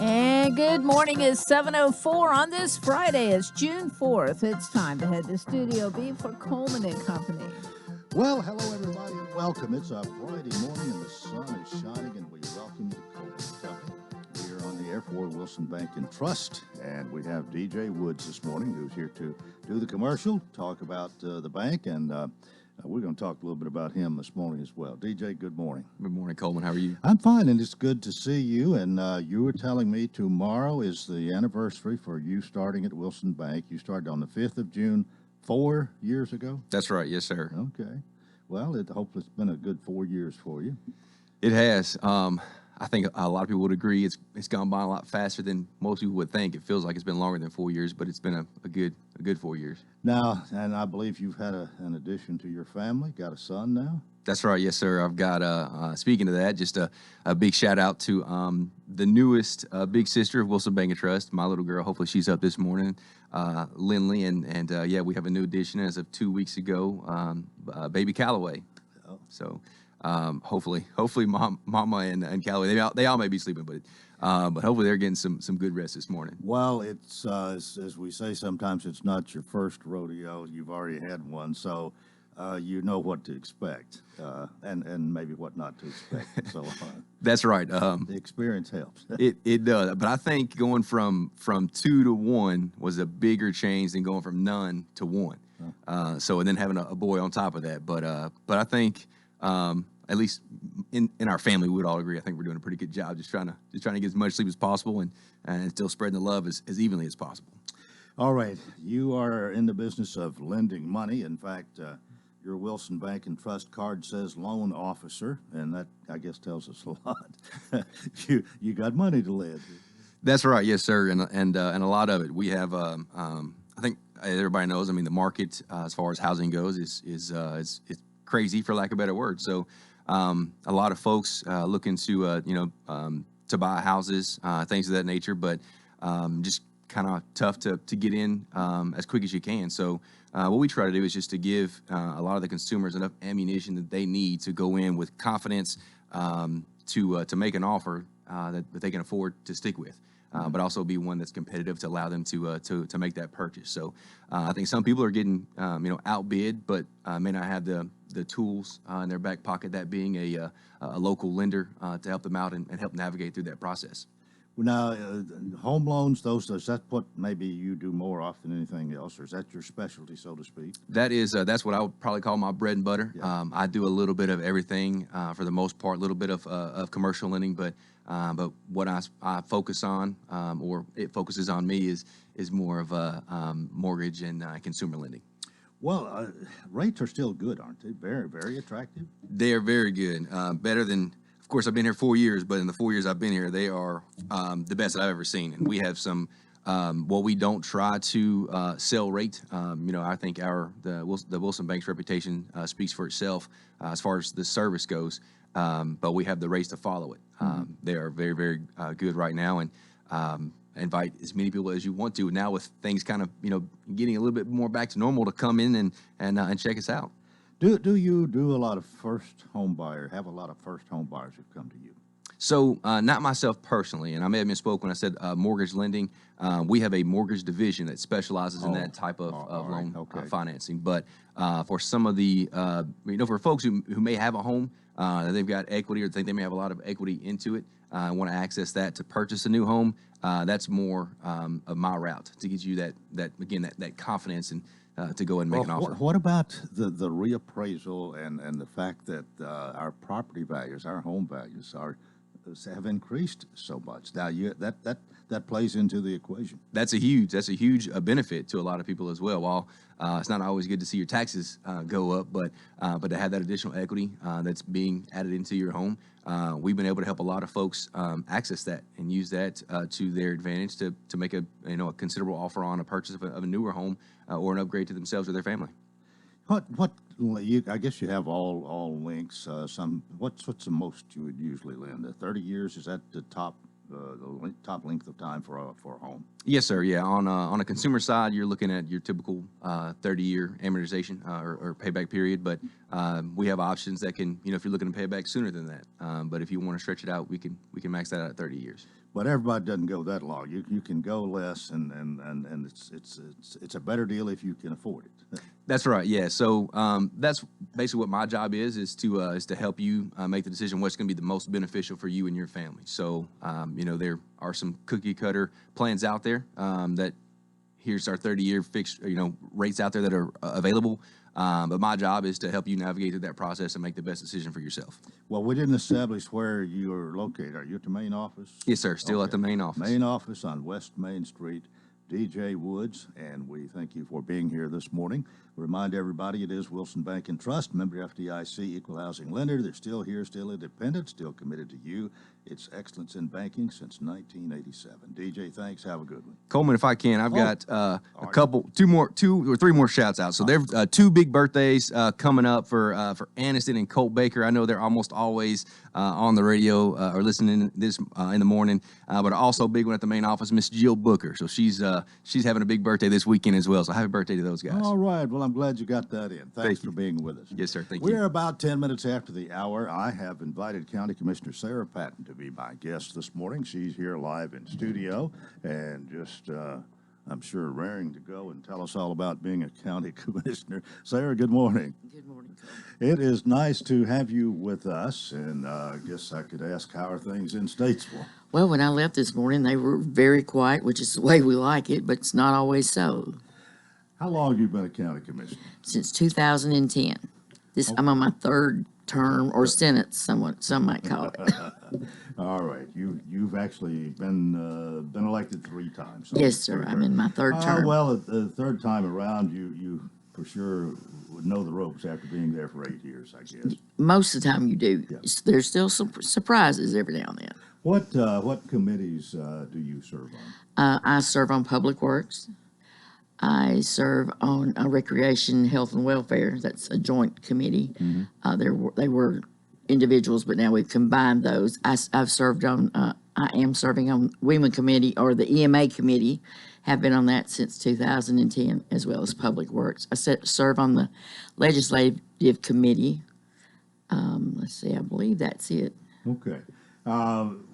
And good morning. It's 7:04 on this Friday. It's June 4th. It's time to head to Studio B for Coleman and Company. Well, hello everybody and welcome. It's a Friday morning and the sun is shining and we welcome you to Coleman and Company. We are on the air for Wilson Bank and Trust, and we have DJ Woods this morning who's here to do the commercial, talk about the bank, and we're going to talk a little bit about him this morning as well. DJ, good morning. Good morning, Coleman. How are you? I'm fine, and it's good to see you. And you were telling me tomorrow is the anniversary for you starting at Wilson Bank. You started on the 5th of June, 4 years ago? That's right. Yes, sir. Okay. Well, hopefully it's been a good 4 years for you. It has. I think a lot of people would agree it's gone by a lot faster than most people would think. It feels like it's been longer than 4 years, but it's been a good 4 years. Now, and I believe you've had an addition to your family. Got a son now? That's right. Yes, sir. I've got, speaking of that, just a big shout out to the newest big sister of Wilson Bank and Trust, my little girl. Hopefully she's up this morning, Lindley. And yeah, we have a new addition as of 2 weeks ago, baby Callaway. Oh. So hopefully Mama and Callaway, they all may be sleeping, but hopefully they're getting some good rest this morning. Well, it's as we say sometimes, it's not your first rodeo. You've already had one, so you know what to expect, and maybe what not to expect, and so on. That's right. The experience helps. It does, but I think going from 2 to 1 was a bigger change than going from none to 1. So and then having a boy on top of that, but I think at least in our family, we would all agree. I think we're doing a pretty good job, just trying to get as much sleep as possible and still spreading the love as evenly as possible. All right, you are in the business of lending money. In fact, your Wilson Bank and Trust card says loan officer, and that I guess tells us a lot. you got money to lend. That's right, yes, sir, and a lot of it. We have, I think everybody knows. I mean, the market as far as housing goes is crazy, for lack of a better word. So a lot of folks looking to to buy houses, things of that nature, but just kind of tough to get in as quick as you can. So what we try to do is just to give a lot of the consumers enough ammunition that they need to go in with confidence to make an offer that they can afford to stick with. But also be one that's competitive to allow them to make that purchase. So I think some people are getting outbid, but may not have the tools in their back pocket. That being a local lender to help them out and help navigate through that process. Now, home loans, is that what maybe you do more often than anything else, or is that your specialty, so to speak? That is, that's what I would probably call my bread and butter. Yeah. I do a little bit of everything for the most part, a little bit of commercial lending, but what I focus on, or it focuses on me, is more of a mortgage and consumer lending. Well, rates are still good, aren't they? Very, very attractive. They are very good, better than. Of course, I've been here 4 years, but in the 4 years I've been here, they are the best that I've ever seen. And we have some, we don't try to sell rate. I think the Wilson Bank's reputation speaks for itself as far as the service goes. But we have the rates to follow it. They are very, very good right now, and invite as many people as you want to. Now with things kind of getting a little bit more back to normal, to come in and check us out. Do you do a lot of first home buyers? Have a lot of first home buyers who come to you? So not myself personally, and I may have misspoke when I said mortgage lending. We have a mortgage division that specializes in that type of loan financing. But for some of the, for folks who may have a home, they've got equity or think they may have a lot of equity into it, want to access that to purchase a new home, that's more of my route to get you that confidence and to go and make an offer. What about the reappraisal and the fact that our property values, our home values have increased so much? Now that plays into the equation. That's a huge benefit to a lot of people as well. While it's not always good to see your taxes go up, but to have that additional equity that's being added into your home, we've been able to help a lot of folks access that and use that to their advantage to make a considerable offer on a purchase of a newer home or an upgrade to themselves or their family. I guess you have all links. What's the most you would usually lend? 30 years, is that the top top length of time for a home? Yes, sir. Yeah, on a consumer side, you're looking at your typical 30-year amortization or payback period. But we have options that can, if you're looking to pay back sooner than that. But if you want to stretch it out, we can max that out at 30 years. But everybody doesn't go that long. You can go less, and it's a better deal if you can afford it. That's right. Yeah. So that's basically what my job is to help you make the decision what's going to be the most beneficial for you and your family. So there are some cookie cutter plans out there that here's our 30-year fixed rates out there that are available. But my job is to help you navigate through that process and make the best decision for yourself. Well, we didn't establish where you are located. Are you at the main office? Yes, sir. Still at the main office. Main office on West Main Street. DJ Woods, and we thank you for being here this morning. Remind everybody it is Wilson Bank and Trust, member FDIC, equal housing lender. They're still here, still independent, still committed to you. It's excellence in banking since 1987. DJ, thanks. Have a good one. Coleman, if I can, I've got two or three more shouts out. So there's two big birthdays coming up for Aniston and Colt Baker. I know they're almost always on the radio or listening this in the morning, but also a big one at the main office, Miss Jill Booker. So she's having a big birthday this weekend as well. So happy birthday to those guys. All right. Well, I'm glad you got that in. Thanks for being with us. Yes, sir. Thank you. We're about 10 minutes after the hour. I have invited County Commissioner Sarah Patton to be my guest this morning. She's here live in studio and just, I'm sure, raring to go and tell us all about being a county commissioner. Sarah, good morning. Good morning, Cole. It is nice to have you with us, and I guess I could ask, how are things in Statesville? Well, when I left this morning, they were very quiet, which is the way we like it, but it's not always so. How long have you been a county commissioner? Since 2010. I'm on my third term, or sentence, some might call it. All right, you've actually been elected 3 times. Yes, sir. I'm in my third term. Well, the third time around, you for sure would know the ropes after being there for 8 years, I guess. Most of the time you do. Yeah. There's still some surprises every now and then. What committees do you serve on? I serve on Public Works. I serve on Recreation, Health, and Welfare. That's a joint committee. Mm-hmm. They were individuals, but now we've combined those. I've served on. I am serving on Women Committee, or the EMA Committee. Have been on that since 2010, as well as Public Works. I serve on the Legislative Committee. Let's see. I believe that's it. Okay.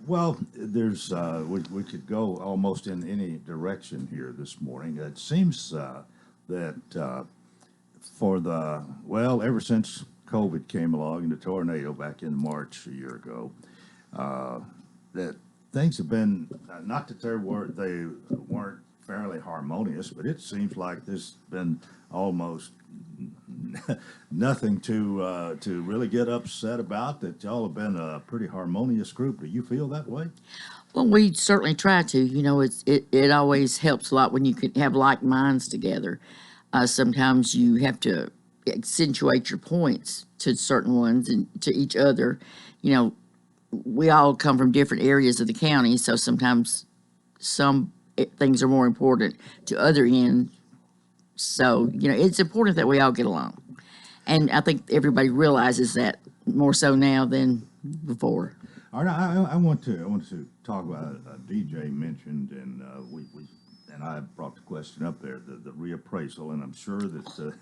Well, there's we could go almost in any direction here this morning. It seems that ever since COVID came along and the tornado back in March a year ago, that things have been not that they weren't fairly harmonious, but it seems like there's been almost nothing to really get upset about, that y'all have been a pretty harmonious group. Do you feel that way? Well, we certainly try to. It always helps a lot when you can have like minds together. Sometimes you have to accentuate your points to certain ones and to each other. We all come from different areas of the county, so sometimes some things are more important to other ends. So, it's important that we all get along. And I think everybody realizes that more so now than before. All right, I want to talk about DJ mentioned, and and I brought the question up there, the reappraisal, and I'm sure that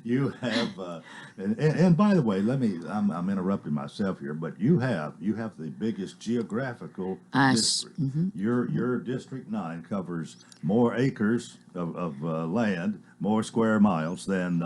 you have. And by the way, I'm interrupting myself here, but you have the biggest geographical district. Mm-hmm. Your District 9 covers more acres of land, more square miles than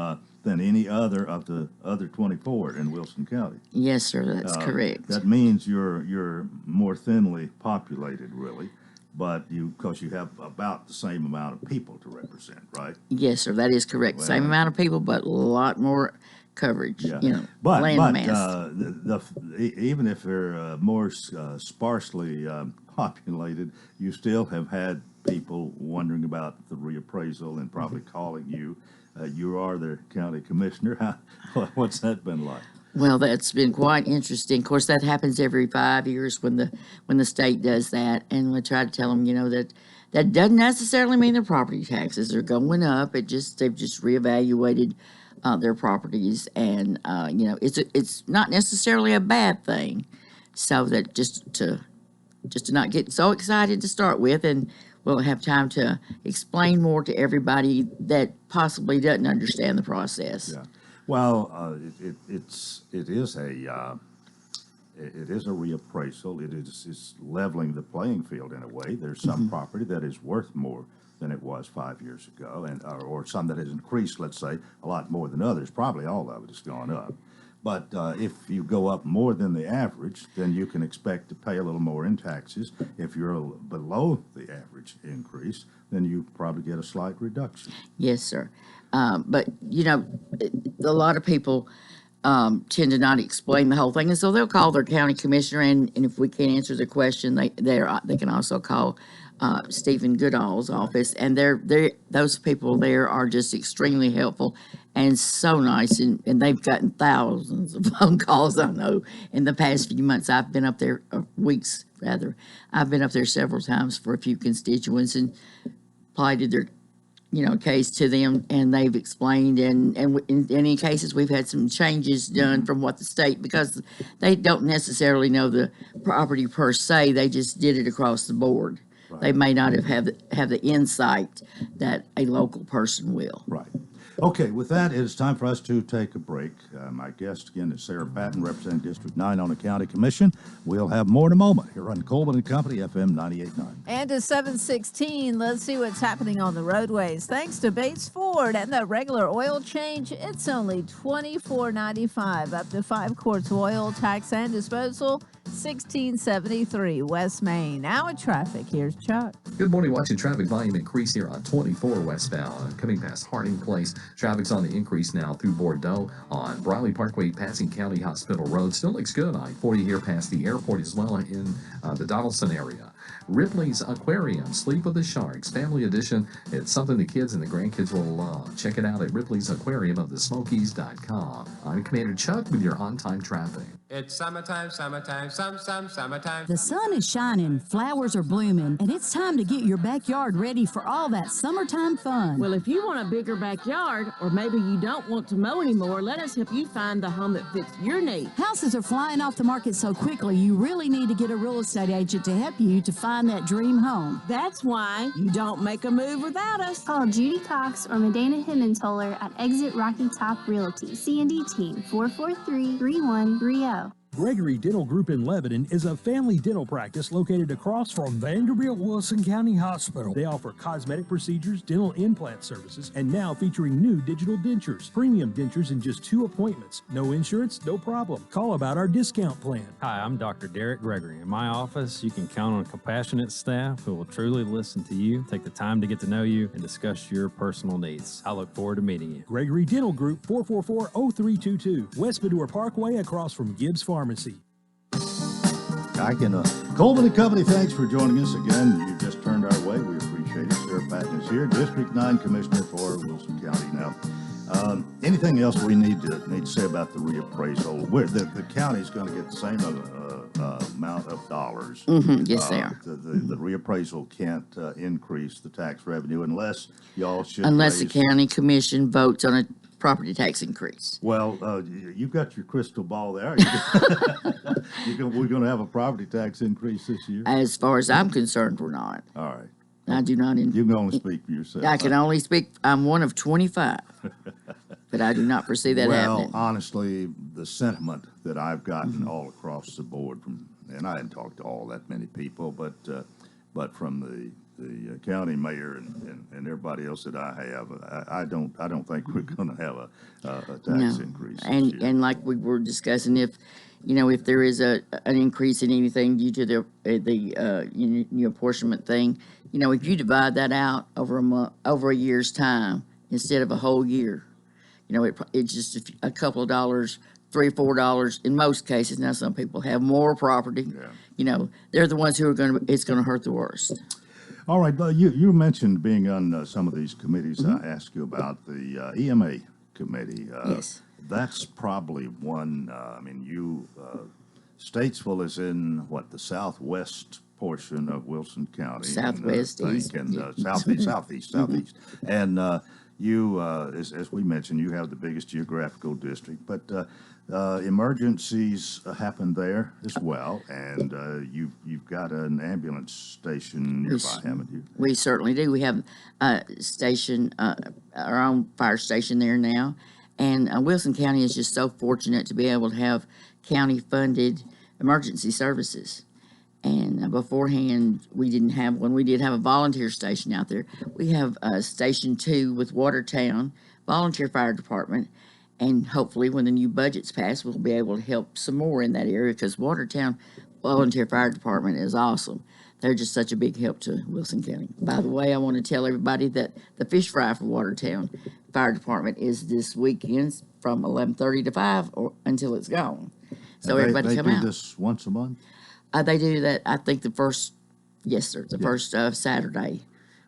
any other of the other 24 in Wilson County. Yes, sir, that's correct. That means you're more thinly populated, really. But because you have about the same amount of people to represent, right? Yes, sir, that is correct. Same amount of people, but a lot more coverage. Yeah. Land mass. Even if they're more sparsely populated, you still have had people wondering about the reappraisal and probably calling you. You are the county commissioner. What's that been like? Well, that's been quite interesting. Of course, that happens every 5 years when the state does that, and we try to tell them, that doesn't necessarily mean their property taxes are going up. They've just reevaluated their properties, and it's not necessarily a bad thing. So that just to just to not get so excited to start with, and we'll have time to explain more to everybody that possibly doesn't understand the process. Yeah. Well, it is a reappraisal. It's leveling the playing field in a way. There's some property that is worth more than it was 5 years ago, and or some that has increased, let's say, a lot more than others. Probably all of it has gone up. But if you go up more than the average, then you can expect to pay a little more in taxes. If you're below the average increase, then you probably get a slight reduction. Yes, sir. But, you know, a lot of people tend to not explain the whole thing, and so they'll call their county commissioner, and if we can't answer the question, they can also call Stephen Goodall's office, and those people there are just extremely helpful and so nice, and they've gotten thousands of phone calls, I know, in the past few months. I've been up there, weeks rather, I've been up there several times for a few constituents and plighted their case to them, and they've explained, and in any cases we've had some changes done from what the state, because they don't necessarily know the property per se, they just did it across the board. Right. They may not have the insight that a local person will. Right. Okay, with that, it is time for us to take a break. My guest again is Sarah Patton, representing District 9 on the County Commission. We'll have more in a moment here on Coleman and Company, FM 98.9. And to 716, let's see what's happening on the roadways. Thanks to Bates Ford and the regular oil change, it's only $24.95, up to 5 quarts of oil, tax and disposal, $16.73 West Main. Now in traffic, here's Chuck. Good morning. Watching traffic volume increase here on 24 westbound. Coming past Harding Place, traffic's on the increase now through Bordeaux on Briley Parkway, passing County Hospital Road. Still looks good. I-40 here past the airport as well in the Donaldson area. Ripley's Aquarium, Sleep with the Sharks, Family Edition. It's something the kids and the grandkids will love. Check it out at Ripley's Aquarium of the Smokies.com. I'm Commander Chuck with your on-time traffic. It's summertime, summertime, summertime. The sun is shining, flowers are blooming, and it's time to get your backyard ready for all that summertime fun. Well, if you want a bigger backyard, or maybe you don't want to mow anymore, let us help you find the home that fits your needs. Houses are flying off the market so quickly, you really need to get a real estate agent to help you to find that dream home. That's why you don't make a move without us. Call Judy Cox or Medina Himmentoller at Exit Rocky Top Realty. C&D Team 443-3130. Gregory Dental Group in Lebanon is a family dental practice located across from Vanderbilt Wilson County Hospital. They offer cosmetic procedures, dental implant services, and now featuring new digital dentures. Premium dentures in just 2 appointments. No insurance, no problem. Call about our discount plan. Hi, I'm Dr. Derek Gregory. In my office, you can count on a compassionate staff who will truly listen to you, take the time to get to know you, and discuss your personal needs. I look forward to meeting you. Gregory Dental Group, 444-0322, West Medora Parkway, across from Gibbs Pharmacy. I can, Coleman and Company, thanks for joining us again. You just turned our way. We appreciate it. Sarah Patton is here, District 9 Commissioner for Wilson County. Now, anything else we need to say about the reappraisal? Where the county's going to get the same amount of dollars. Yes, they are. The reappraisal can't increase the tax revenue unless y'all should unless the county commission votes on a property tax increase. Well, you've got your crystal ball there. We're going to have a property tax increase this year? As far as I'm concerned, we're not. All right. I do not. You can only speak for yourself. I can only speak. I'm one of 25. But I do not foresee that happening. Well, honestly, the sentiment that I've gotten all across the board from, and I hadn't talked to all that many people, but from the county mayor and everybody else that I have, I don't think we're going to have a tax increase. And like we were discussing, if there is an increase in anything due to the apportionment thing, if you divide that out over a year's time instead of a whole year, it's just a couple of dollars, $3 or $4 in most cases. Now some people have more property. Yeah. They're the ones who it's going to hurt the worst. All right, you mentioned being on some of these committees. I asked you about the EMA committee. Yes. That's probably one, Statesville is in, the southwest portion of Wilson County. Southwest, east. And southeast. And You, as we mentioned, you have the biggest geographical district, but emergencies happen there as well, and you've got an ambulance station nearby, haven't you? We certainly do. We have a station, our own fire station there now, and Wilson County is just so fortunate to be able to have county-funded emergency services. And beforehand, we didn't have one. We did have a volunteer station out there. We have Station 2 with Watertown Volunteer Fire Department, and hopefully when the new budget's passed, we'll be able to help some more in that area, because Watertown Volunteer Fire Department is awesome. They're just such a big help to Wilson County. By the way, I want to tell everybody that the fish fry for Watertown Fire Department is this weekend from 11:30 to 5 or until it's gone. So everybody come out. They do this once a month? They do that, I think, the first Saturday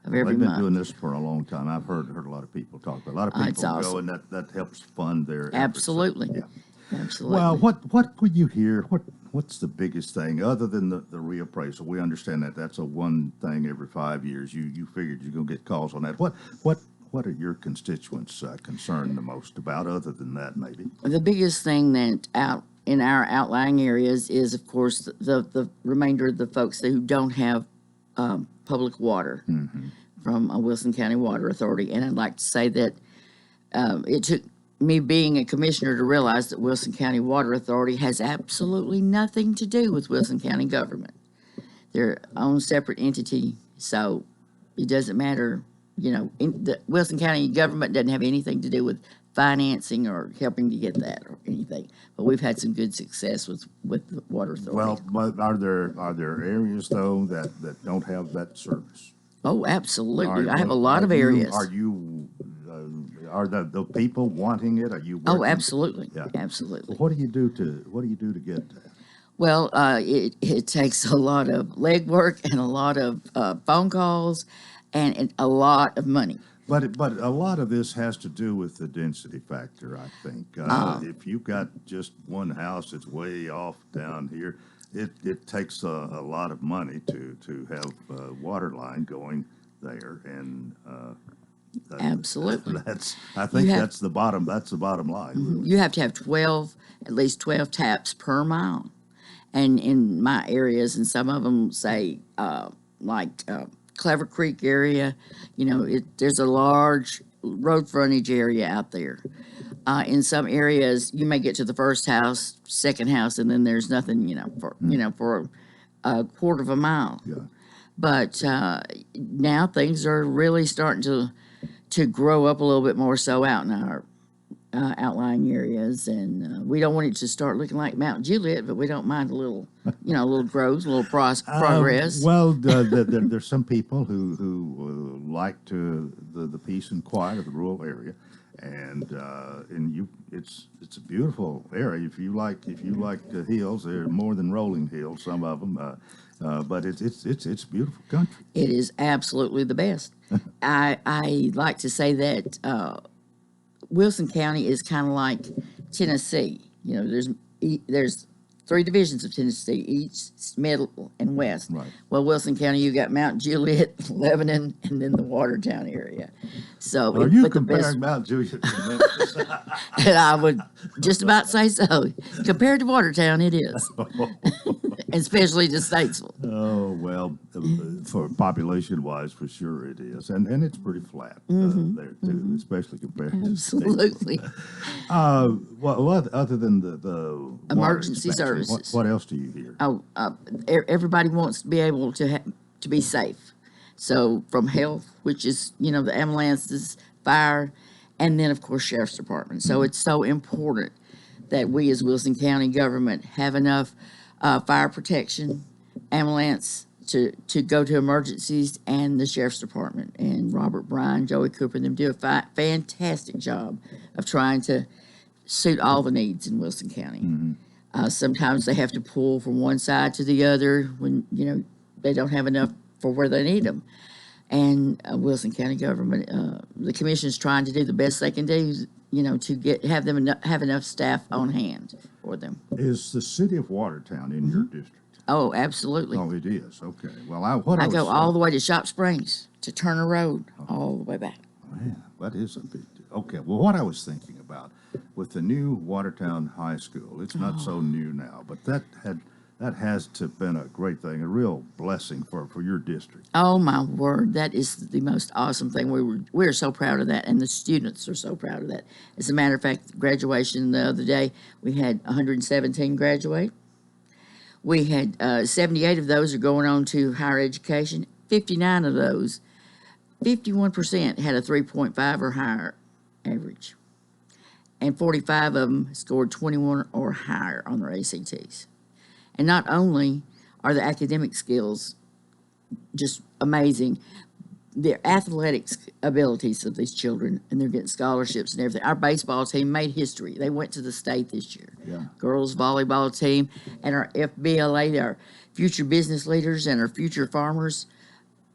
of every month. They've been doing this for a long time. I've heard a lot of people talk about it. A lot of people go, awesome. and that helps fund their efforts. Absolutely. Yeah. Absolutely. Well, what would you hear? What's the biggest thing other than the reappraisal? We understand that that's a one thing every 5 years. You figured you're going to get calls on that. What are your constituents concerned the most about other than that, maybe? The biggest thing that out in our outlying areas is, of course, the remainder of the folks who don't have public water from Wilson County Water Authority. And I'd like to say that it took me being a commissioner to realize that Wilson County Water Authority has absolutely nothing to do with Wilson County government. They're own separate entity, so it doesn't matter. The Wilson County government doesn't have anything to do with financing or helping to get that or anything. But we've had some good success with the Water Authority. Well, but are there areas though that don't have that service? Oh, absolutely. I have a lot of areas. Are the people wanting it? Are you? Oh, absolutely. Yeah. Absolutely. Well, what do you do to get that? Well, it takes a lot of legwork and a lot of phone calls and a lot of money. But a lot of this has to do with the density factor, I think. If you've got just one house that's way off down here, it takes a lot of money to have a water line going there, and absolutely. I think that's the bottom line. Really. You have to have at least 12 taps per mile, and in my areas, and some of them say Clever Creek area, there's a large road frontage area out there. In some areas, you may get to the first house, second house, and then there's nothing, for a quarter of a mile. Yeah. But now things are really starting to grow up a little bit more so out in our outlying areas, and we don't want it to start looking like Mount Juliet, but we don't mind a little growth, a little progress. Well, there's some people who like the peace and quiet of the rural area, and it's a beautiful area. If you like the hills, they're more than rolling hills, some of them, but it's a beautiful country. It is absolutely the best. I like to say that Wilson County is kind of like Tennessee. There's 3 divisions of Tennessee, east, middle, and west. Right. Well, Wilson County, you got Mount Juliet, Lebanon, and then the Watertown area. So, are you comparing Mount Juliet to Memphis? And I would just about say so. Compared to Watertown, it is, especially to Statesville. Oh well, for population-wise, for sure it is, and it's pretty flat there too, especially compared to absolutely. Well, other than the emergency services, what else do you hear? Oh, everybody wants to be able to be safe. So from health, which is the ambulances, fire, and then of course sheriff's department. So it's so important that we as Wilson County government have enough fire protection, ambulance to go to emergencies, and the sheriff's department. And Robert Bryan, Joey Cooper, and them do a fantastic job of trying to suit all the needs in Wilson County. Sometimes they have to pull from one side to the other when they don't have enough for where they need them. And Wilson County government, the commission's trying to do the best they can do, to have enough staff on hand for them. Is the city of Watertown in your district? Oh, absolutely. Oh, it is. Okay. Well, I go all the way to Shop Springs, to Turner Road, all the way back. Man, that is a big deal. Okay, well, what I was thinking about with the new Watertown High School, it's not so new now, but that has to have been a great thing, a real blessing for your district. Oh my word, that is the most awesome thing. We're so proud of that, and the students are so proud of that. As a matter of fact, graduation the other day, we had 117 graduate. We had 78 of those are going on to higher education. 59 of those, 51% had a 3.5 or higher average, and 45 of them scored 21 or higher on their ACTs. And not only are the academic skills just amazing, their athletics abilities of these children, and they're getting scholarships and everything. Our baseball team made history. They went to the state this year. Yeah. Girls volleyball team and our FBLA, our future business leaders and our future farmers,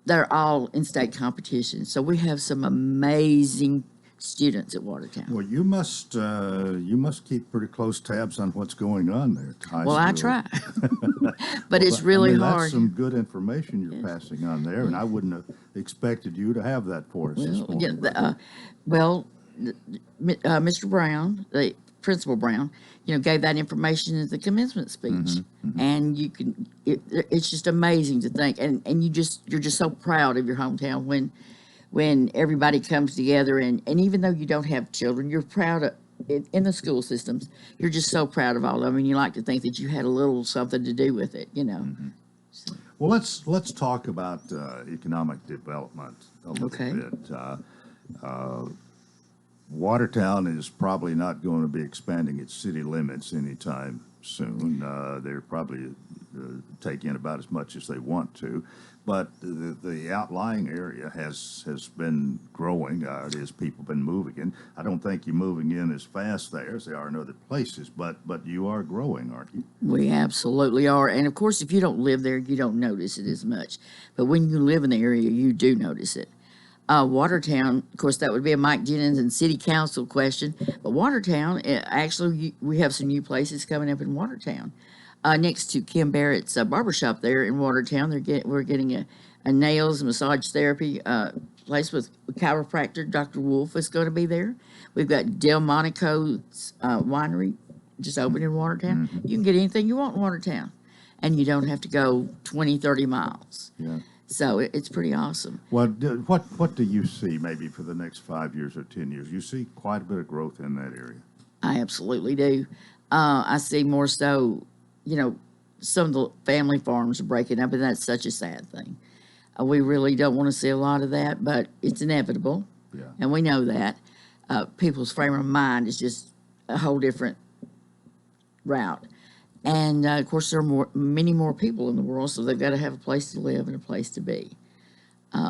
they're all in state competition. So we have some amazing students at Watertown. Well, you must keep pretty close tabs on what's going on there at high Well, school. I try, but it's really hard. That's some good information you're passing on there, and I wouldn't have expected you to have that for us this morning. Mr. Brown, the Principal Brown, gave that information at the commencement speech, and you can. It's just amazing to think, and you're just so proud of your hometown when everybody comes together, and even though you don't have children, you're proud of in the school systems. You're just so proud of all of them, and you like to think that you had a little something to do with it, So. Well, let's talk about economic development a little bit. Watertown is probably not going to be expanding its city limits anytime soon. They're probably taking in about as much as they want to, but the outlying area has been growing. It is people been moving in. I don't think you're moving in as fast there as they are in other places, but you are growing, aren't you? We absolutely are, and of course, if you don't live there, you don't notice it as much. But when you live in the area, you do notice it. Watertown, of course, that would be a Mike Jennings and City Council question. But Watertown, actually, we have some new places coming up in Watertown. Next to Kim Barrett's barbershop there in Watertown, we're getting a nails and massage therapy place with chiropractor. Dr. Wolf is going to be there. We've got Delmonico's winery just opened in Watertown. You can get anything you want in Watertown, and you don't have to go 20, 30 miles. Yeah. So it's pretty awesome. Well, what do you see maybe for the next 5 years or 10 years? You see quite a bit of growth in that area. I absolutely do. I see more so, some of the family farms are breaking up, and that's such a sad thing. We really don't want to see a lot of that, but it's inevitable. Yeah. And we know that. People's frame of mind is just a whole different route. And, of course, there are many more people in the world, so they've got to have a place to live and a place to be.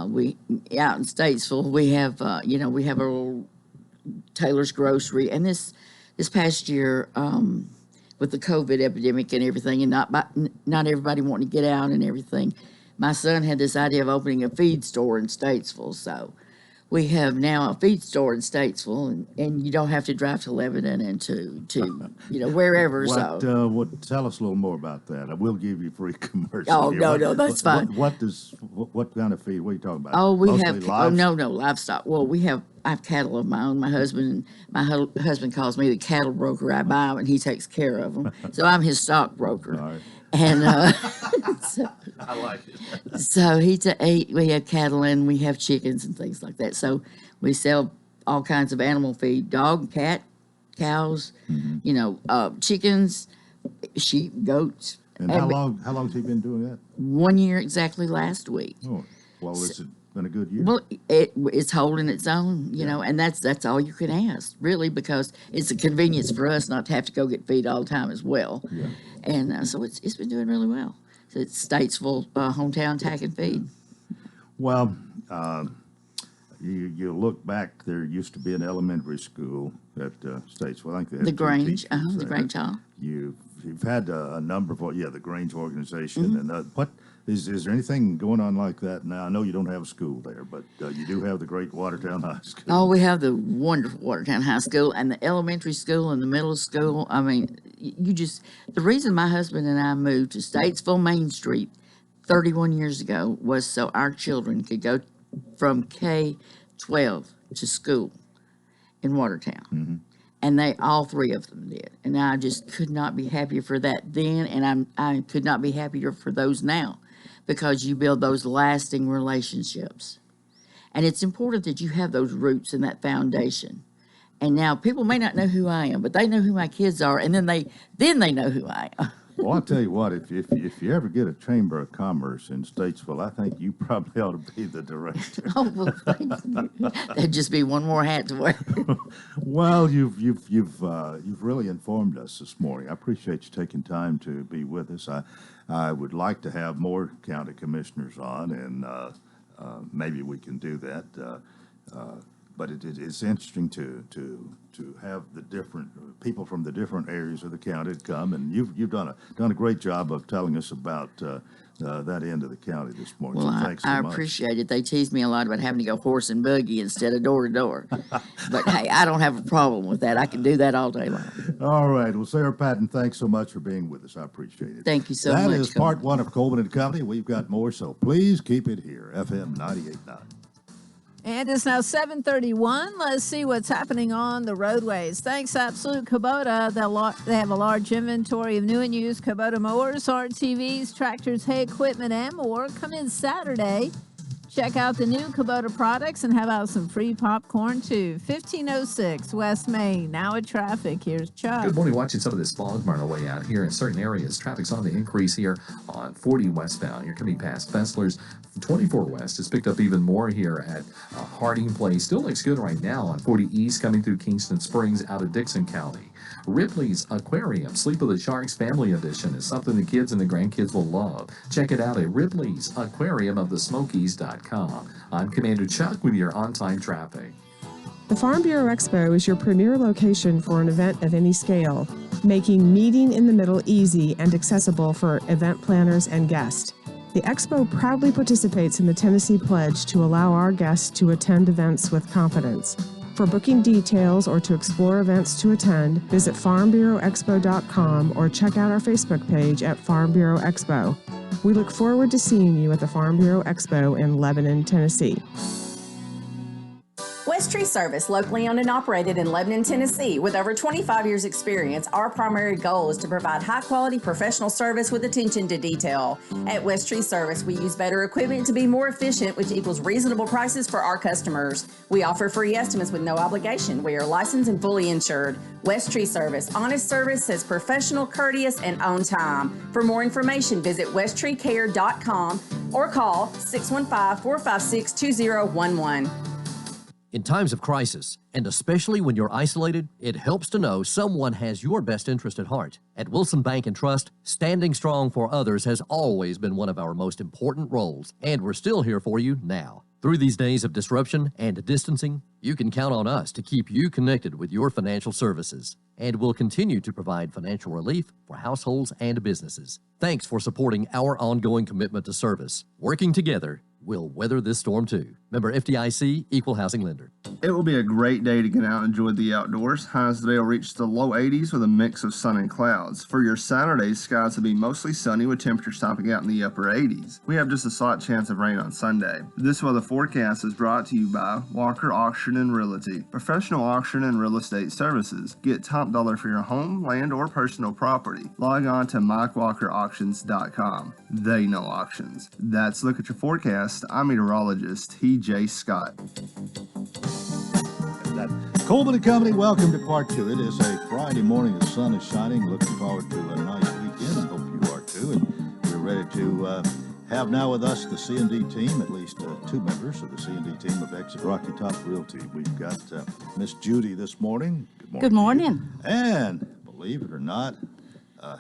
We out in Statesville, we have our little Taylor's Grocery. And this past year, with the COVID epidemic and everything, and not everybody wanting to get out and everything, my son had this idea of opening a feed store in Statesville. So we have now a feed store in Statesville, and you don't have to drive to Lebanon and to wherever. Tell us a little more about that. I will give you free commercial. Oh, no, that's fine. What kind of feed? What are you talking about? Oh, we Mostly have livestock? Livestock. Well, I have cattle of my own. My husband calls me the cattle broker. I buy them and he takes care of them. So I'm his stock broker. All right. And I like it. So we have cattle and we have chickens and things like that. So we sell all kinds of animal feed: dog, cat, cows, chickens, sheep, goats. And how long has he been doing that? 1 year exactly last week. Oh, well, it's been a good year. Well, it's holding its own, and that's all you can ask, really, because it's a convenience for us not to have to go get feed all the time as well. Yeah. And so it's been doing really well. So it's Statesville hometown tack and feed. Well, you look back, there used to be an elementary school at Statesville. I think the Grange, the Grange Hall. You've had a number of the Grange organization, and what is there anything going on like that now? I know you don't have a school there, but you do have the great Watertown High School. Oh, we have the wonderful Watertown High School and the elementary school and the middle school. I mean, the reason my husband and I moved to Statesville Main Street 31 years ago was so our children could go from K 12 to school in Watertown. And all three of them did. And I just could not be happier for that then, and I could not be happier for those now, because you build those lasting relationships. And it's important that you have those roots and that foundation. And now people may not know who I am, but they know who my kids are, and then they know who I am. Well, I'll tell you what, if you ever get a Chamber of Commerce in Statesville, I think you probably ought to be the director. Oh, well, thank you. That'd just be one more hat to wear. Well, you've really informed us this morning. I appreciate you taking time to be with us. I would like to have more county commissioners on, and maybe we can do that. But it's interesting to have the different people from the different areas of the county come, and you've done a great job of telling us about that end of the county this morning. Well, so thanks so I much. appreciate it. They tease me a lot about having to go horse and buggy instead of door to door. But hey, I don't have a problem with that. I can do that all day long. All right. Well, Sarah Patton, thanks so much for being with us. I appreciate it. Thank you so much. That is part one of Coleman and Company. We've got more, so please keep it here. FM 98.9. And it's now 7:31. Let's see what's happening on the roadways. Thanks, Absolute Kubota. They have a large inventory of new and used Kubota mowers, RTVs, tractors, hay equipment, and more. Come in Saturday. Check out the new Kubota products and have out some free popcorn, too. 1506 West Main. Now at traffic. Here's Chuck. Good morning. Watching some of this fog burn our way out here in certain areas. Traffic's on the increase here on 40 westbound. You're coming past Fiddler's. 24 west has picked up even more here at Harding Place. Still looks good right now on 40 east coming through Kingston Springs out of Dixon County. Ripley's Aquarium, Sleep of the Sharks Family Edition, is something the kids and the grandkids will love. Check it out at Ripley's Aquarium of the Smokies.com. I'm Commander Chuck with your on-time traffic. The Farm Bureau Expo is your premier location for an event of any scale, making meeting in the middle easy and accessible for event planners and guests. The Expo proudly participates in the Tennessee Pledge to allow our guests to attend events with confidence. For booking details or to explore events to attend, visit farmbureauexpo.com or check out our Facebook page at Farm Bureau Expo. We look forward to seeing you at the Farm Bureau Expo in Lebanon, Tennessee. West Tree Service, locally owned and operated in Lebanon, Tennessee. With over 25 years experience, our primary goal is to provide high-quality professional service with attention to detail. At West Tree Service, we use better equipment to be more efficient, which equals reasonable prices for our customers. We offer free estimates with no obligation. We are licensed and fully insured. West Tree Service, honest service, says professional, courteous, and on time. For more information, visit westtreecare.com or call 615-456-2011. In times of crisis, and especially when you're isolated, it helps to know someone has your best interest at heart. At Wilson Bank and Trust, standing strong for others has always been one of our most important roles, and we're still here for you now. Through these days of disruption and distancing, you can count on us to keep you connected with your financial services, and we'll continue to provide financial relief for households and businesses. Thanks for supporting our ongoing commitment to service. Working together, we'll weather this storm too. Member FDIC, Equal Housing Lender. It will be a great day to get out and enjoy the outdoors. Highs today will reach the low 80s with a mix of sun and clouds. For your Saturday, skies will be mostly sunny with temperatures topping out in the upper 80s. We have just a slight chance of rain on Sunday. This weather forecast is brought to you by Walker Auction and Realty, professional auction and real estate services. Get top dollar for your home, land, or personal property. Log on to MikeWalkerAuctions.com. They know auctions. That's Look at Your Forecast. I'm meteorologist TJ Scott. Coleman and Company, welcome to part two. It is a Friday morning. The sun is shining. Looking forward to a nice weekend, and hope you are too. And we're ready to have now with us the C&D team, at least two members of the C&D team of Exit Rocky Top Realty. We've got Miss Judy this morning. Good morning. Good morning. And believe it or not,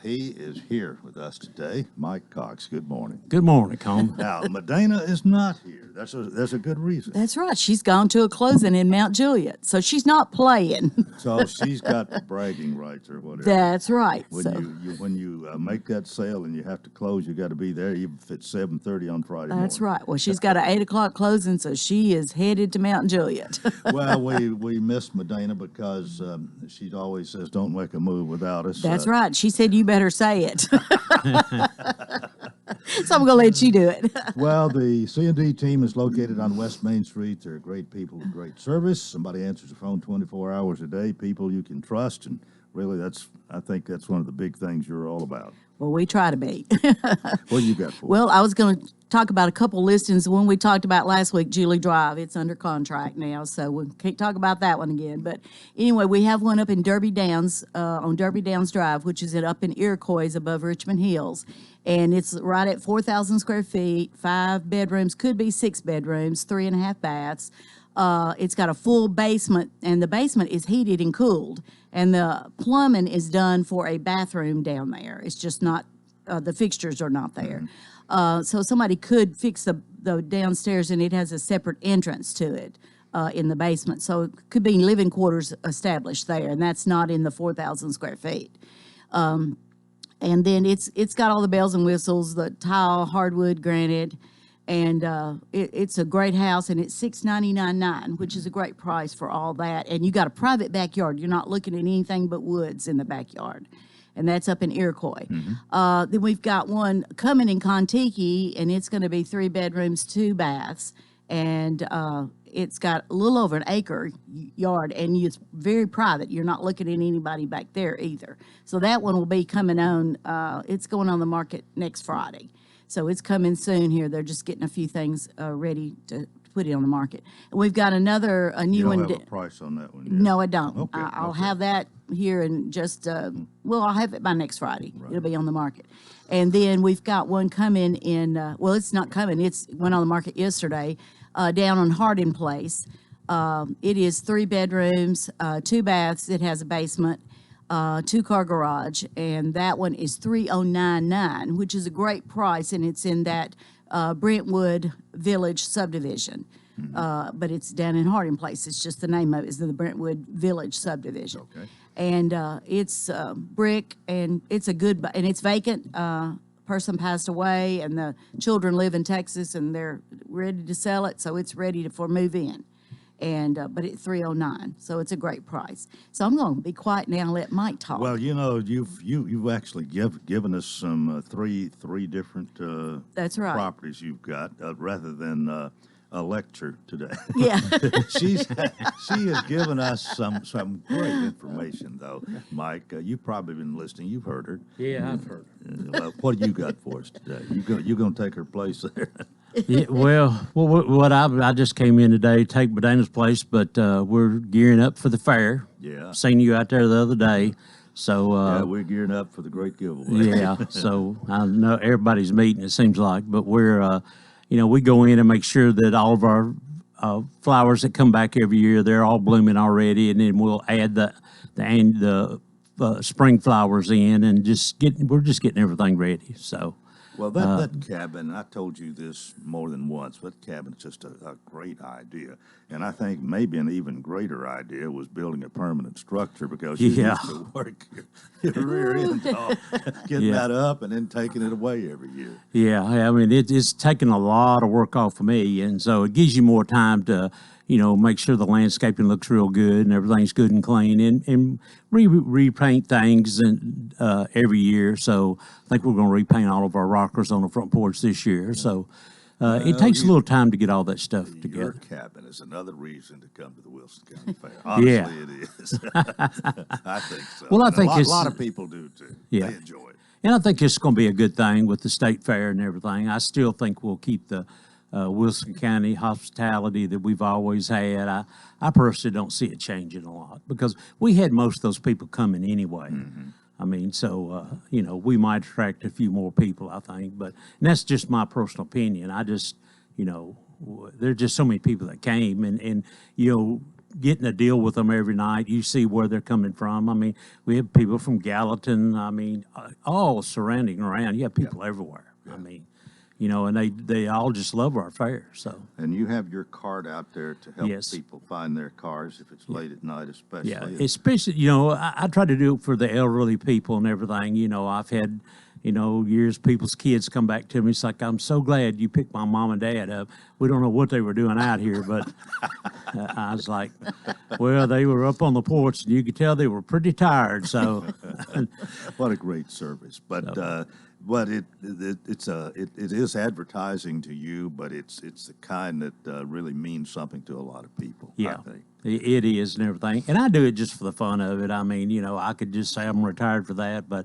he is here with us today, Mike Cox. Good morning. Good morning, Coleman. Now, Medina is not here. There's a good reason. That's right. She's gone to a closing in Mount Juliet, so she's not playing. So she's got bragging rights or whatever. That's right. When you make that sale and you have to close, you got to be there, even if it's 7:30 on Friday morning. That's right. Well, she's got an 8 o'clock closing, so she is headed to Mount Juliet. Well, we miss Medina because she always says, "Don't make a move without us." That's right. She said, "You better say it." So I'm going to let you do it. Well, the C&D team is located on West Main Street. They're great people with great service. Somebody answers the phone 24 hours a day, people you can trust, and really I think that's one of the big things you're all about. Well, we try to be. What you got for us? Well, I was going to talk about a couple listings. The one we talked about last week, Julie Drive, it's under contract now, so we can't talk about that one again. But anyway, we have one up in Derby Downs, on Derby Downs Drive, which is up in Iroquois above Richmond Hills. And it's right at 4,000 square feet, 5 bedrooms, could be 6 bedrooms, 3.5 baths. It's got a full basement, and the basement is heated and cooled. And the plumbing is done for a bathroom down there. It's just not, the fixtures are not there. So somebody could fix the downstairs, and it has a separate entrance to it in the basement. So it could be living quarters established there, and that's not in the 4,000 square feet. And then it's got all the bells and whistles, the tile, hardwood, granite. And it's a great house, and it's $699.9, which is a great price for all that. And you got a private backyard. You're not looking at anything but woods in the backyard. And that's up in Iroquois. Then we've got one coming in Contiki, and it's going to be 3 bedrooms, 2 baths. And it's got a little over an acre yard, and it's very private. You're not looking at anybody back there either. So that one will be coming on. It's going on the market next Friday. So it's coming soon here. They're just getting a few things ready to put it on the market. And we've got a new one. You don't have a price on that one yet? No, I don't. Okay, I'll have that here in just, I'll have it by next Friday. Right. It'll be on the market. And then we've got one coming in, it's not coming. It went on the market yesterday down on Hardin Place. It is 3 bedrooms, 2 baths. It has a basement. 2-car garage, and that one is $309.9, which is a great price, and it's in that Brentwood Village subdivision. But it's down in Harding Place. It's just the name of it is the Brentwood Village subdivision. Okay. And it's brick, and it's and it's vacant. Person passed away, and the children live in Texas, and they're ready to sell it, so it's ready for move in. And but it's $309, so it's a great price. So I'm going to be quiet now and let Mike talk. Well, you've actually given us some three different that's right. properties you've got rather than a lecture today. Yeah, she has given us some great information though, Mike. You've probably been listening. You've heard her. Yeah, I've heard her. What do you got for us today? You going to take her place there? Yeah, what I just came in today to take Badana's place, but we're gearing up for the fair. Yeah. Seen you out there the other day. So yeah, we're gearing up for the great giveaway. Yeah, so I know everybody's meeting, it seems like, but we're, we go in and make sure that all of our flowers that come back every year, they're all blooming already, and then we'll add the spring flowers in, and we're just getting everything ready. So. Well, that cabin, I told you this more than once, but that cabin's just a great idea. And I think maybe an even greater idea was building a permanent structure, because you used to work your rear end off, getting that up and then taking it away every year. Yeah, I mean, it's taken a lot of work off of me, and so it gives you more time to, make sure the landscaping looks real good and everything's good and clean, and repaint things and every year. So I think we're going to repaint all of our rockers on the front porch this year. So it takes a little time to get all that stuff together. Your cabin is another reason to come to the Wilson County Fair. Honestly, it is. I think so. Well, I think a lot of people do too. Yeah. They enjoy it. And I think it's going to be a good thing with the state fair and everything. I still think we'll keep the Wilson County hospitality that we've always had. I personally don't see it changing a lot, because we had most of those people coming anyway. Mm-hmm. I mean, so, we might attract a few more people, I think, and that's just my personal opinion. I just, there are just so many people that came, and getting a deal with them every night, you see where they're coming from. I mean, we have people from Gallatin, all surrounding around. You have people everywhere. Yeah. I mean, and they all just love our fair. So. And you have your card out there to help people find their cars if it's late at night, especially. Yeah, especially, I try to do it for the elderly people and everything. I've had, years people's kids come back to me. It's like, I'm so glad you picked my mom and dad up. We don't know what they were doing out here, but I was like, well, they were up on the porch, and you could tell they were pretty tired. So. What a great service. But But it is advertising to you, but it's the kind that really means something to a lot of people. Yeah, I think. it is and everything. And I do it just for the fun of it. I mean, I could just say I'm retired for that, but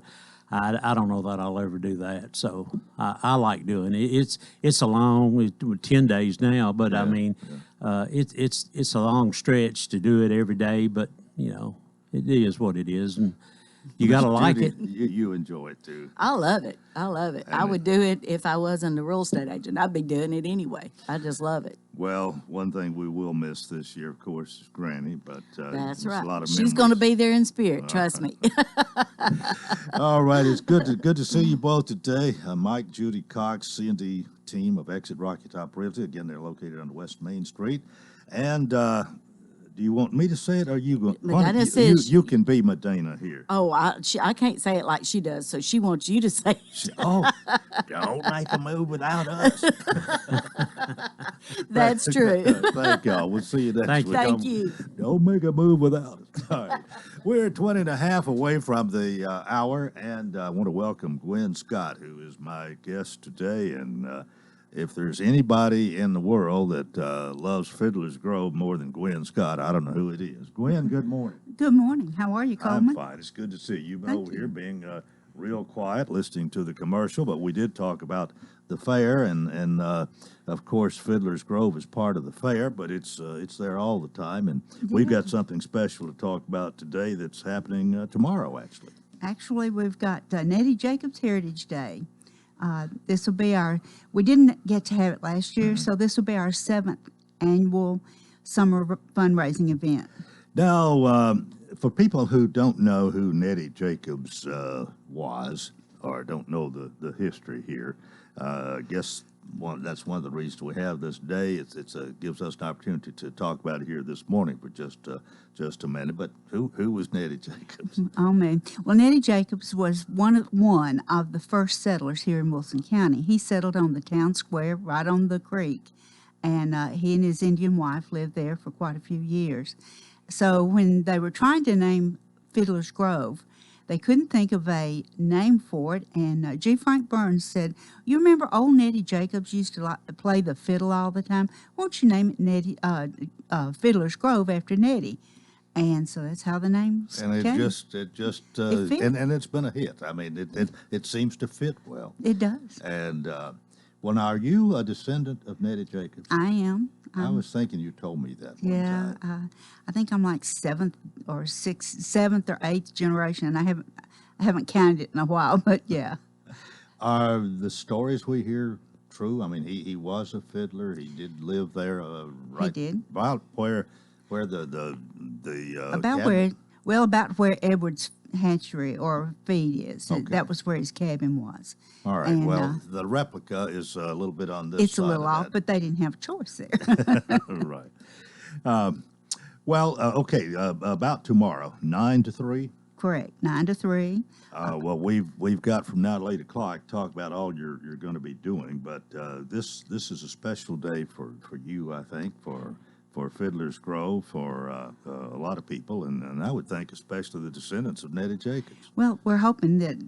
I don't know that I'll ever do that. So I like doing it. It's a long 10 days now, but I mean, it's a long stretch to do it every day. But it is what it is, and you got to like it. You enjoy it too. I love it. I would do it if I wasn't a real estate agent. I'd be doing it anyway. I just love it. Well, one thing we will miss this year, of course, is Granny, but That's it's right. a lot of She's going to be there in spirit. Trust me. All right, it's good to see you both today. Mike, Judy Cox, C&D team of Exit Rocky Top Realty. Again, they're located on West Main Street. And do you want me to say it, or you going? Medina says you can be Medina here. Oh, I can't say it like she does, so she wants you to say it. Don't make a move without us. That's true. Thank y'all. We'll see you next week. Thank you. Don't make a move without us. All right. We're 20 and a half away from the hour, and I want to welcome Gwen Scott, who is my guest today. And if there's anybody in the world that loves Fiddler's Grove more than Gwen Scott, I don't know who it is. Gwen, good morning. Good morning. How are you, Coleman? I'm fine. It's good to see you. You've been over here being real quiet, listening to the commercial, but we did talk about the fair, and of course, Fiddler's Grove is part of the fair, but it's there all the time, and we've got something special to talk about today that's happening tomorrow, actually. Actually, we've got Neddy Jacobs Heritage Day. This will be we didn't get to have it last year, so this will be our 7th annual summer fundraising event. Now, for people who don't know who Neddy Jacobs was, or don't know the history here, I guess that's one of the reasons we have this day. It gives us an opportunity to talk about it here this morning for just a minute. But who was Neddy Jacobs? Oh, man. Well, Neddy Jacobs was one of the first settlers here in Wilson County. He settled on the town square right on the creek, and he and his Indian wife lived there for quite a few years. So when they were trying to name Fiddler's Grove, they couldn't think of a name for it, and G. Frank Burns said, "You remember old Neddy Jacobs used to play the fiddle all the time? Won't you name it Fiddler's Grove after Neddy?" And so that's how the name came. And and it's been a hit. I mean, it seems to fit well. It does. And well, now, are you a descendant of Neddy Jacobs? I am. I was thinking you told me that one time. I think I'm like 7th or 8th generation, and I haven't counted it in a while, but yeah. Are the stories we hear true? I mean, he was a fiddler. He did live there, right? He did. About where about where Edward's hatchery or feed is. Okay. That was where his cabin was. All right. And, the replica is a little bit on this. It's a little off, but they didn't have a choice there. Right. Okay. About tomorrow, 9 to 3. Correct, 9 to 3. Well, we've got from now to 8 o'clock to talk about all you're going to be doing, but this is a special day for you, I think, for Fiddler's Grove, for a lot of people, and I would think especially the descendants of Neddy Jacobs. Well, we're hoping that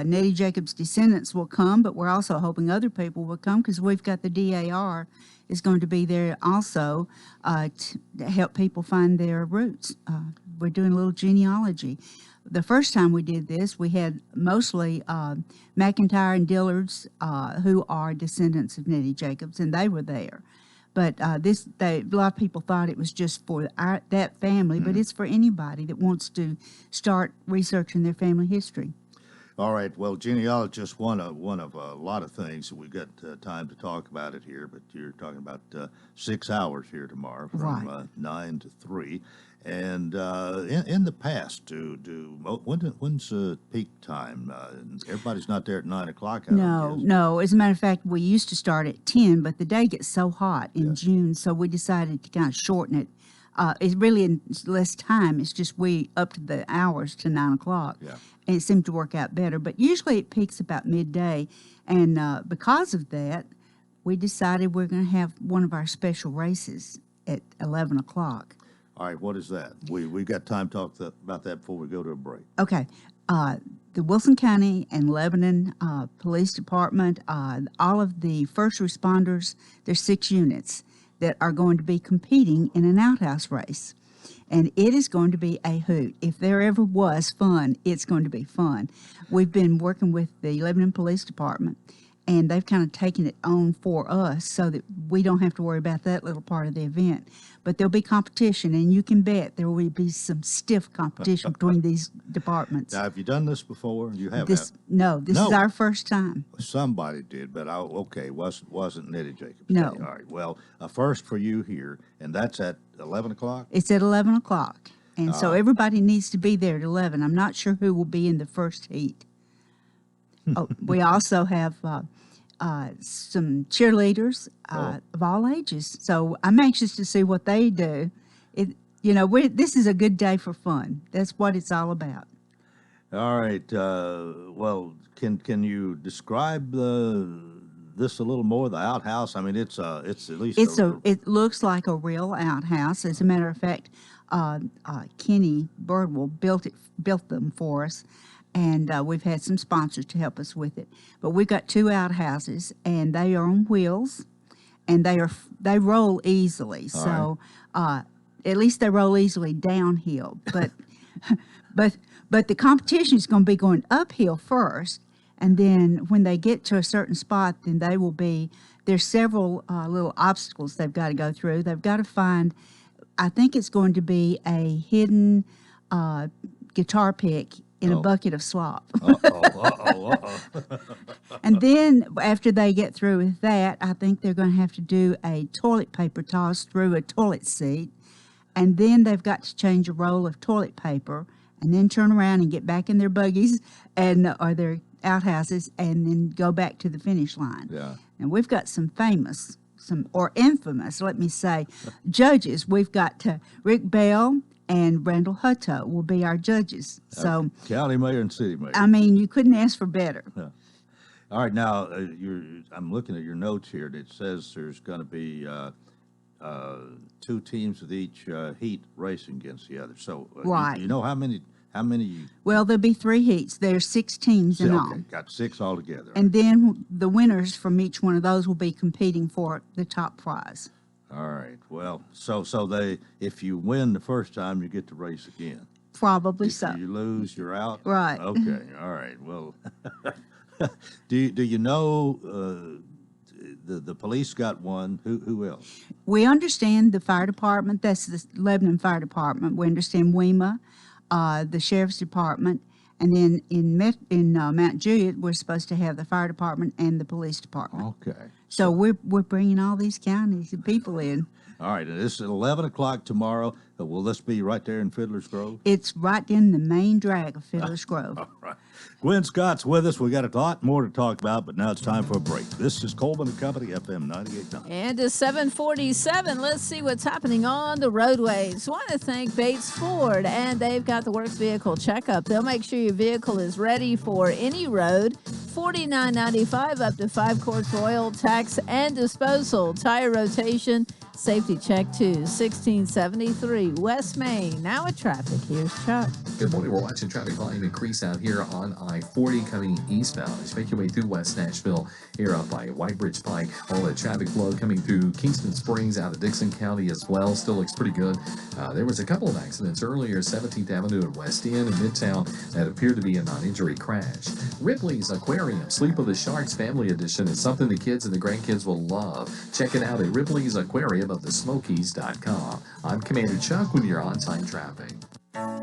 Neddy Jacobs' descendants will come, but we're also hoping other people will come because we've got the DAR is going to be there also to help people find their roots. We're doing a little genealogy. The first time we did this, we had mostly McIntyre and Dillards who are descendants of Neddy Jacobs, and they were there. But a lot of people thought it was just for that family, but it's for anybody that wants to start researching their family history. All right. Well, genealogy is just one of a lot of things. We've got time to talk about it here, but you're talking about 6 hours here tomorrow from 9 to 3. And in the past, when's peak time? Everybody's not there at 9 o'clock. No. As a matter of fact, we used to start at 10, but the day gets so hot in June, so we decided to kind of shorten it. It's really less time. It's just we upped the hours to 9 o'clock, and it seemed to work out better. But usually it peaks about midday, and because of that, we decided we're going to have one of our special races at 11 o'clock. All right, what is that? We've got time to talk about that before we go to a break. Okay. the Wilson County and Lebanon Police Department, all of the first responders, there's 6 units that are going to be competing in an outhouse race. And it is going to be a hoot. If there ever was fun, it's going to be fun. We've been working with the Lebanon Police Department, and they've kind of taken it on for us so that we don't have to worry about that little part of the event. But there'll be competition, and you can bet there will be some stiff competition between these departments. Now, have you done this before? You have. No, this is our first time. Somebody did, but okay, wasn't Neddy Jacobs? No. All right. Well, a first for you here, and that's at 11 o'clock. It's at 11 o'clock, and so everybody needs to be there at 11. I'm not sure who will be in the first heat. We also have some cheerleaders of all ages, so I'm anxious to see what they do. This is a good day for fun. That's what it's all about. All right. Well, can you describe this a little more? The outhouse. I mean, it's at least it looks like a real outhouse. As a matter of fact, Kenny Birdwell built them for us. And we've had some sponsors to help us with it. But we've got 2 outhouses, and they are on wheels, and they roll easily. So at least they roll easily downhill. But the competition is going to be going uphill first, and then when they get to a certain spot, then there's several little obstacles they've got to go through. They've got to find, I think it's going to be a hidden guitar pick in a bucket of slop. And then after they get through with that, I think they're going to have to do a toilet paper toss through a toilet seat. And then they've got to change a roll of toilet paper and then turn around and get back in their buggies or their outhouses and then go back to the finish line. Yeah. And we've got some infamous, let me say, judges. We've got Rick Bell and Randall Hutto will be our judges. So county mayor and city mayor. I mean, you couldn't ask for better. Yeah. All right, now I'm looking at your notes here. It says there's going to be 2 teams with each heat racing against the other. So right. You know how many? Well, there'll be 3 heats. There's 6 teams in all. Got 6 altogether. And then the winners from each one of those will be competing for the top prize. All right. Well, so if you win the first time, you get to race again. Probably so. If you lose, you're out. Right. Okay. All right. Well, do you know the police got one? Who else? We understand the fire department. That's the Lebanon Fire Department. We understand WEMA, the sheriff's department, and then in Mount Juliet, we're supposed to have the fire department and the police department. Okay. So we're bringing all these counties and people in. All right, and this is at 11 o'clock tomorrow. Will this be right there in Fiddler's Grove? It's right in the main drag of Fiddler's Grove. All right. Gwen Scott's with us. We got a lot more to talk about, but now it's time for a break. This is Coleman & Company, FM 98.9. And it's 7:47. Let's see what's happening on the roadways. Want to thank Bates Ford, and they've got the Works Vehicle Checkup. They'll make sure your vehicle is ready for any road. $49.95 up to 5 quarts oil, tax, and disposal. Tire rotation, safety check too. 1673 West Main. Now with traffic, here's Chuck. Good morning. We're watching traffic volume increase out here on I-40 coming eastbound. As you make your way through West Nashville, here up by White Bridge Pike. All that traffic flow coming through Kingston Springs out of Dixon County as well. Still looks pretty good. There was a couple of accidents earlier, 17th Avenue at West End and Midtown, that appeared to be a non-injury crash. Ripley's Aquarium, Sleep of the Sharks Family Edition is something the kids and the grandkids will love. Check it out at Ripley's Aquarium of the Smokies.com. I'm Commander Chuck with your on-time traffic.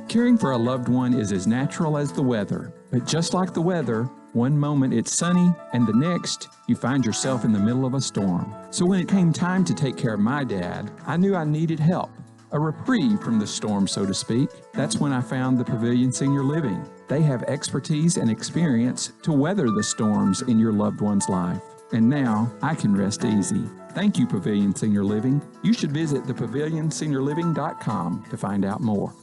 Caring for a loved one is as natural as the weather. But just like the weather, one moment it's sunny, and the next, you find yourself in the middle of a storm. So when it came time to take care of my dad, I knew I needed help. A reprieve from the storm, so to speak. That's when I found the Pavilion Senior Living. They have expertise and experience to weather the storms in your loved one's life. And now I can rest easy. Thank you, Pavilion Senior Living. You should visit thepavilionseniorliving.com to find out more.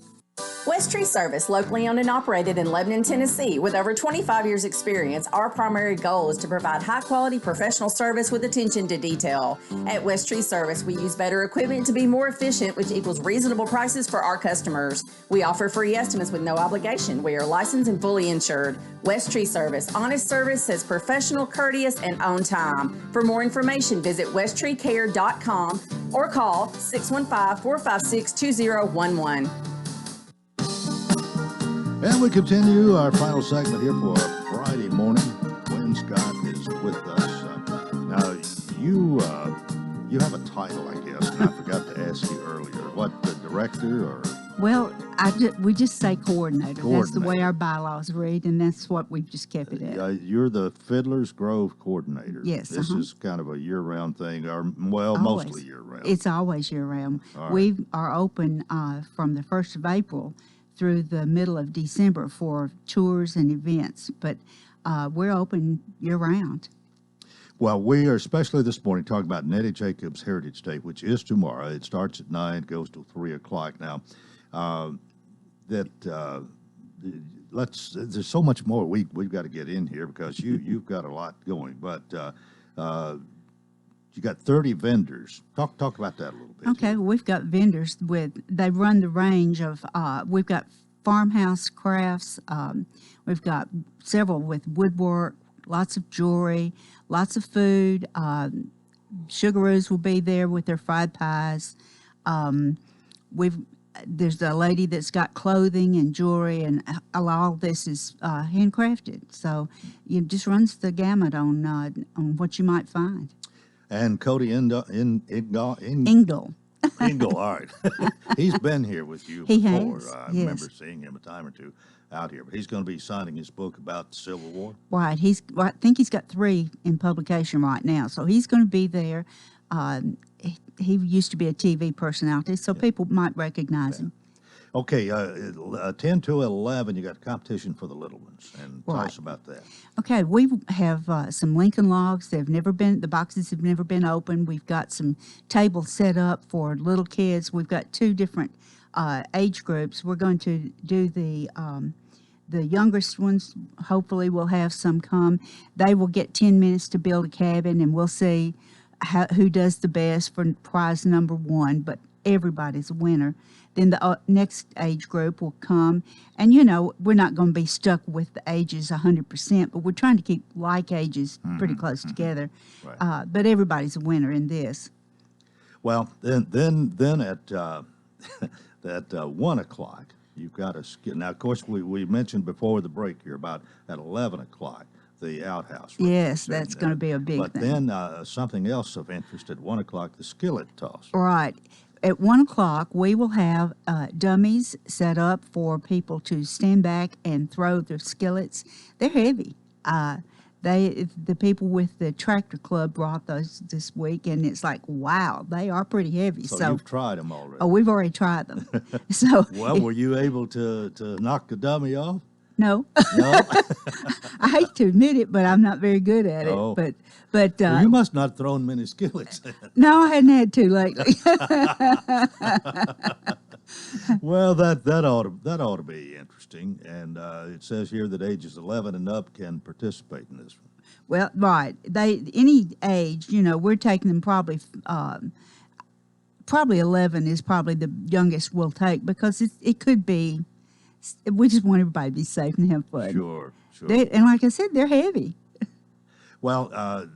West Tree Service, locally owned and operated in Lebanon, Tennessee. With over 25 years experience, our primary goal is to provide high-quality professional service with attention to detail. At West Tree Service, we use better equipment to be more efficient, which equals reasonable prices for our customers. We offer free estimates with no obligation. We are licensed and fully insured. West Tree Service, honest service, says professional, courteous, and on time. For more information, visit westtreecare.com or call 615-456-2011. And we continue our final segment here for Friday morning. Wayne Scott is with us. Now, you have a title, I guess, and I forgot to ask you earlier. What, the director or? Well, we just say coordinator. That's the way our bylaws read, and that's what we've just kept it at. You're the Fiddler's Grove coordinator. Yes. This is kind of a year-round thing, or, well, mostly year-round. It's always year-round. Right. We are open from the 1st of April through the middle of December for tours and events, but we're open year-round. Well, we are especially this morning talking about Neddy Jacobs Heritage Day, which is tomorrow. It starts at 9, goes till 3 o'clock. Now, there's so much more we've got to get in here because you've got a lot going, but you got 30 vendors. Talk about that a little bit. Okay, we've got vendors they run the range of, we've got farmhouse crafts, we've got several with woodwork, lots of jewelry, lots of food. Sugaroos will be there with their fried pies. There's a lady that's got clothing and jewelry, and all this is handcrafted. So it just runs the gamut on what you might find. And Cody Engel. Engel, all right. He's been here with you before. Has, I remember seeing him a time or two out here. But he's going to be signing his book about the Civil War. Right. I think he's got 3 in publication right now. So he's going to be there. He used to be a TV personality, so people might recognize him. Okay, 10 to 11, you got competition for the little ones, and tell us about that. Okay, we have some Lincoln logs. The boxes have never been opened. We've got some tables set up for little kids. We've got 2 different age groups. We're going to do the youngest ones. Hopefully we'll have some come. They will get 10 minutes to build a cabin, and we'll see who does the best for prize number 1, but everybody's a winner. Then the next age group will come, and we're not going to be stuck with the ages 100%, but we're trying to keep like ages pretty close together. Right. But everybody's a winner in this. Well, then at at 1 o'clock, you've got a skill. Now, of course, we mentioned before the break here about at 11 o'clock. The outhouse. Yes, that's going to be a big thing. But then something else of interest at 1 o'clock, the skillet toss. Right. At 1 o'clock, we will have dummies set up for people to stand back and throw their skillets. They're heavy. The people with the tractor club brought those this week, and it's like, wow, they are pretty heavy. So you've tried them already. Oh, we've already tried them. So well, were you able to knock the dummy off? No. No? I hate to admit it, but I'm not very good at it. Oh. But well, you must not thrown many skillets. No, I hadn't had to lately. Well, that ought to be interesting. And it says here that ages 11 and up can participate in this one. Well, right. Any age, we're taking them probably 11 is probably the youngest we'll take, because it could be. We just want everybody to be safe and have fun. Sure. And like I said, they're heavy. Well,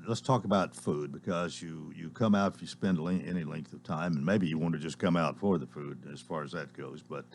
let's talk about food, because you come out if you spend any length of time, and maybe you want to just come out for the food as far as that goes. But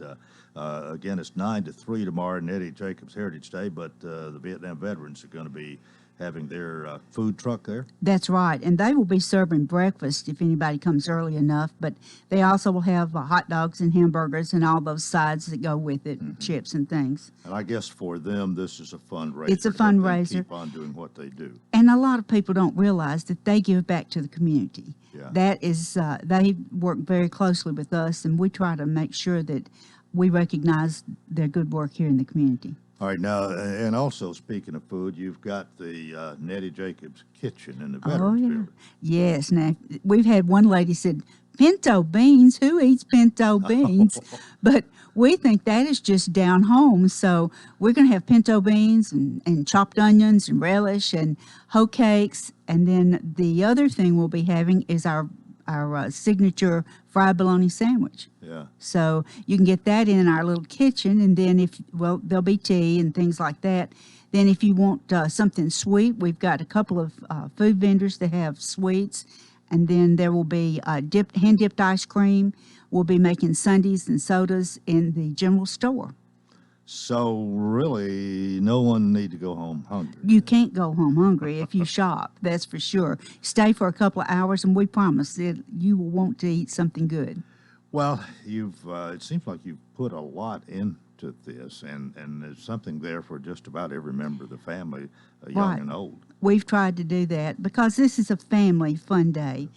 again, it's 9 to 3 tomorrow, Neddy Jacobs Heritage Day, but the Vietnam veterans are going to be having their food truck there. That's right, and they will be serving breakfast if anybody comes early enough, but they also will have hot dogs and hamburgers and all those sides that go with it, chips and things. And I guess for them, this is a fundraiser. It's a fundraiser. Keep on doing what they do. And a lot of people don't realize that they give back to the community. Yeah. That is, they work very closely with us, and we try to make sure that we recognize their good work here in the community. All right, now, and also speaking of food, you've got the Neddy Jacobs kitchen in the Veterans Building. Yes. Now, we've had one lady said, pinto beans. Who eats pinto beans? But we think that is just down home. So we're going to have pinto beans and chopped onions and relish and hoe cakes. And then the other thing we'll be having is our signature fried bologna sandwich. Yeah. So you can get that in our little kitchen. And then there'll be tea and things like that. Then if you want something sweet, we've got a couple of food vendors that have sweets. And then there will be hand-dipped ice cream. We'll be making sundaes and sodas in the general store. So really, no one need to go home hungry. You can't go home hungry if you shop, that's for sure. Stay for a couple of hours, and we promise that you will want to eat something good. Well, it seems like you've put a lot into this, and there's something there for just about every member of the family, young Right. and old. We've tried to do that because this is a family fun day.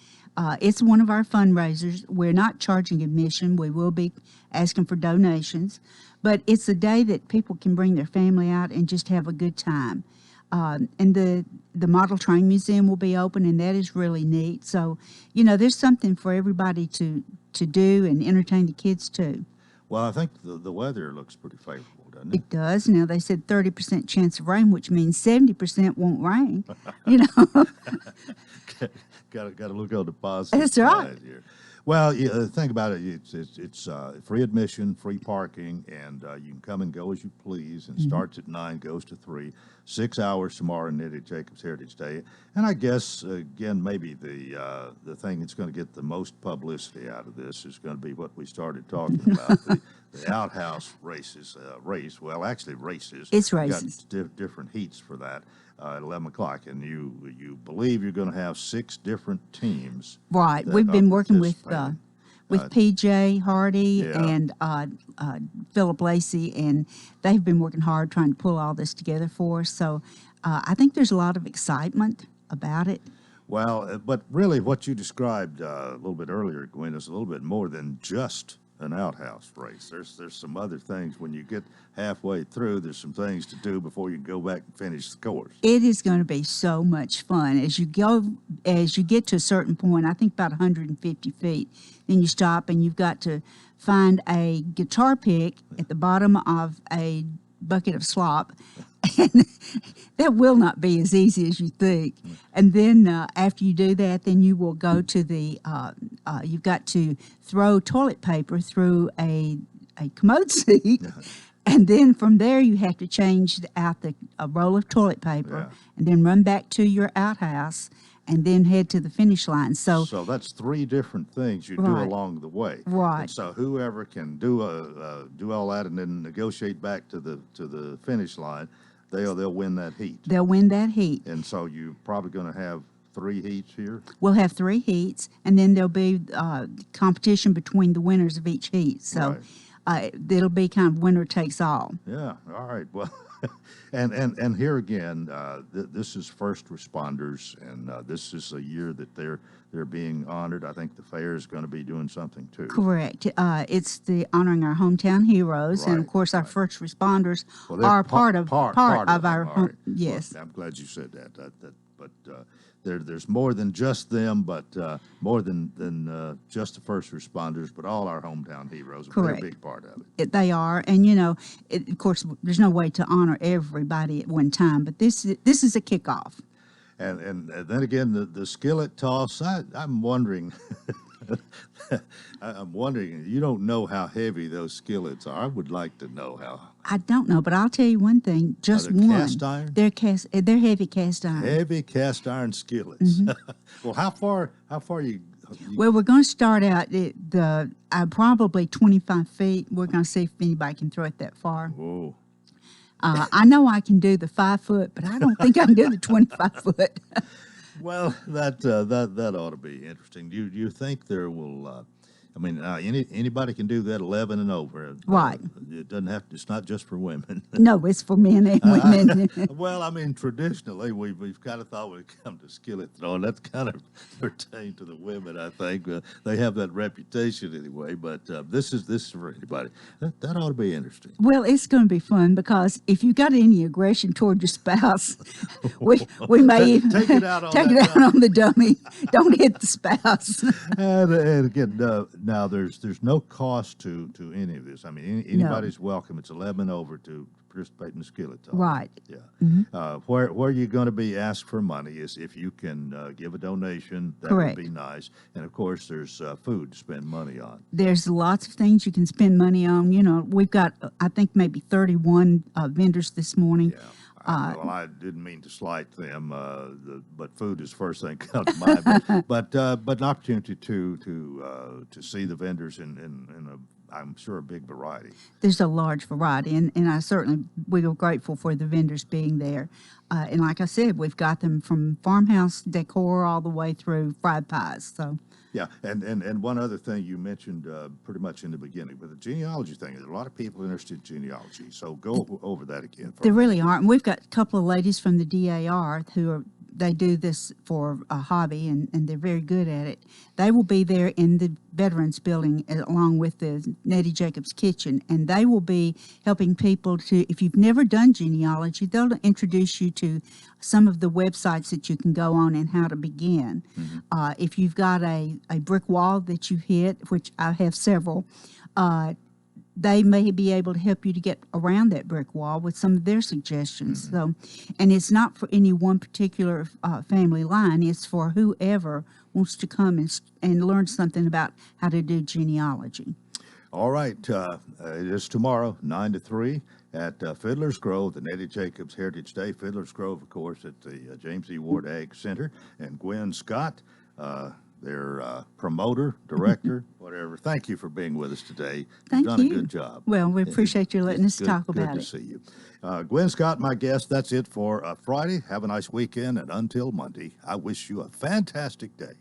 It's one of our fundraisers. We're not charging admission. We will be asking for donations. But it's a day that people can bring their family out and just have a good time. And the Model Train Museum will be open, and that is really neat. So, there's something for everybody to do and entertain the kids too. Well, I think the weather looks pretty favorable, doesn't it? It does. Now, they said 30% chance of rain, which means 70% won't rain. Got to look on the positive That's right. side here. Well, think about it. It's free admission, free parking, and you can come and go as you please. And starts at 9, goes to 3. 6 hours tomorrow, Neddy Jacobs Heritage Day. And I guess again, maybe the thing that's going to get the most publicity out of this is going to be what we started talking about: the outhouse races. Well, actually races. It's We've races. got different heats for that. At 11 o'clock, and you believe you're going to have 6 different teams. Right. that We've are been working with participating. PJ Hardy Yeah. and Philip Lacey, and they've been working hard trying to pull all this together for us. So I think there's a lot of excitement about it. Well, but really what you described a little bit earlier, Gwen, is a little bit more than just an outhouse race. There's some other things. When you get halfway through, there's some things to do before you can go back and finish the course. It is going to be so much fun. As you get to a certain point, I think about 150 feet, then you stop and you've got to find a guitar pick at the bottom of a bucket of slop. And that will not be as easy as you think. And then after you do that, then you will go to you've got to throw toilet paper through a commode seat. And then from there, you have to change out a roll of toilet paper and then run back to your outhouse and then head to the finish line. So that's 3 different things you do Right. along the way. Right. And so whoever can do all that and then negotiate back to the finish line, they'll win that heat. they'll win that heat. And so you're probably going to have 3 heats here. We'll have 3 heats, and then there'll be competition between the winners of each heat. So it'll be kind of winner takes all. Yeah. All right. Well, and here again, this is first responders, and this is a year that they're being honored. I think the fair is going to be doing something too. Correct. It's the honoring our hometown heroes, and of course our first responders are part of our home. Yes. Well, I'm glad you said that. But there's more than just them, but more than just the first responders, but all our hometown heroes. Correct. They're a big part of it. They are, and of course, there's no way to honor everybody at one time, but this is a kickoff. And then again, the skillet toss. I'm wondering. I'm wondering. You don't know how heavy those skillets are. I would like to know how. I don't know, but I'll tell you one thing. Just Are they one. cast iron? They're heavy cast iron. Heavy cast iron skillets. Well, how far you? Well, we're going to start out probably 25 feet. We're going to see if anybody can throw it that far. Whoa. I know I can do the 5 foot, but I don't think I can do the 25 foot. Well, that ought to be interesting. Do you think there will I mean, anybody can do that 11 and over. Right. It doesn't have to, it's not just for women. No, it's for men and women. Well, I mean, traditionally, we've kind of thought when it comes to skillet throwing, that's kind of pertained to the women, I think. They have that reputation anyway, but this is for anybody. That ought to be interesting. Well, it's going to be fun because if you got any aggression toward your spouse, we may even take it out on, on the dummy. Don't hit the spouse. and again, now there's no cost to any of this. I mean, anybody's welcome. It's 11 over to participate in the Skillet Toss. Right. Yeah. Mm-hmm. Where you're going to be asked for money is if you can give a donation. That Correct. would be nice. And of course, there's food to spend money on. There's lots of things you can spend money on. You know, we've got I think maybe 31 vendors this morning. Yeah. Well, I didn't mean to slight them, but food is the first thing comes to mind. But an opportunity to see the vendors in a, I'm sure, a big variety. There's a large variety, and we are grateful for the vendors being there. And like I said, we've got them from farmhouse decor all the way through fried pies. So. Yeah, and one other thing you mentioned pretty much in the beginning, with the genealogy thing, there's a lot of people interested in genealogy, so go over that again. There really are, and we've got a couple of ladies from the DAR they do this for a hobby, and they're very good at it. They will be there in the Veterans Building along with the Neddy Jacobs Kitchen, and they will be helping people to, if you've never done genealogy, they'll introduce you to some of the websites that you can go on and how to begin. Mm-hmm. If you've got a brick wall that you hit, which I have several, they may be able to help you to get around that brick wall with some of their suggestions. Mm-hmm. So, and it's not for any one particular family line. It's for whoever wants to come and learn something about how to do genealogy. All right. It is tomorrow, 9 to 3 at Fiddler's Grove, the Neddy Jacobs Heritage Day. Fiddler's Grove, of course, at the James E. Ward Ag Center. And Gwen Scott, their promoter, director, whatever. Thank you for being with us today. Thank You've done you. a good job. Well, we appreciate you letting us talk about it. Good to see you. Gwen Scott, my guest. That's it for Friday. Have a nice weekend, and until Monday, I wish you a fantastic day.